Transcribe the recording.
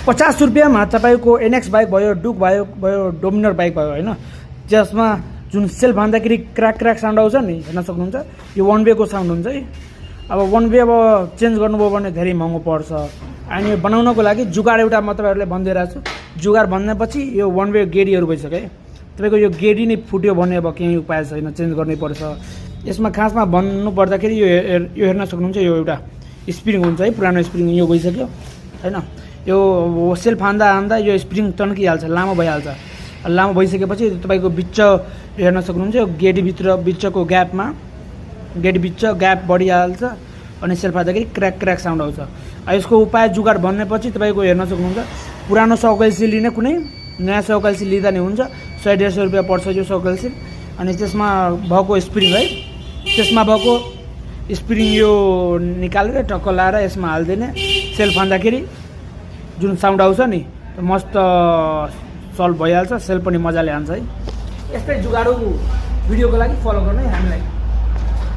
50 रुपियाँमा तपाईँको NX bike भयो, डुक भयो, डोमिनर बाइक भयो होइन, जसमा जुन सेल्फ हान्दाखेरि क्र्याक क्र्याक साउन्ड आउँछ नि, हेर्न सक्नुहुन्छ। यो वान वेको साउन्ड हुन्छ है। अब वान वे अब चेन्ज गर्नुभयो भने धेरै महँगो पर्छ। अनि यो बनाउनको लागि जुगाड एउटा म तपाईँहरूलाई भनिदिइरहेको छु। जुगाड भन्नेपछि यो वान वे गेडीहरू भइसक्यो है। तपाईँको यो गेडी नै फुट्यो भने अब केही उपाय छैन, चेन्ज गर्नै पर्छ। यसमा खासमा भन्नु पर्दाखेरि यो हेर्न सक्नुहुन्छ, यो एउटा स्प्रिङ हुन्छ है, पुरानो स्प्रिङ यो गइसक्यो होइन। यो सेल्फ हान्दा यो स्प्रिङ टन्किहाल्छ, लामो भइहाल्छ। लामो भइसकेपछि तपाईँको बिच हेर्न सक्नुहुन्छ, यो गेडीभित्र बिचको गेट ग्याप बढिहाल्छ अनि सेल्फ हान्दाखेरि क्र्याक क्र्याक साउन्ड आउँछ। यसको उपाय जुगाड भन्नेपछि तपाईँको हेर्न सक्नुहुन्छ, पुरानो सौकैल्सी लिने, कुनै नयाँ सौकैल्सी लिँदा नि हुन्छ। 100-150 रुपियाँ पर्छ यो सौकैल्सी। अनि त्यसमा भएको स्प्रिङ है, त्यसमा भएको स्प्रिङ यो निकालेर टक्क लाएर यसमा हालिदिने। सेल्फ हान्दाखेरि जुन साउन्ड आउँछ नि मस्त सल्भ भइहाल्छ। सेल्फ पनि मजाले हान्छ है। यस्तै जुगाडु भिडियोको लागि फलो गर्नु है हामीलाई।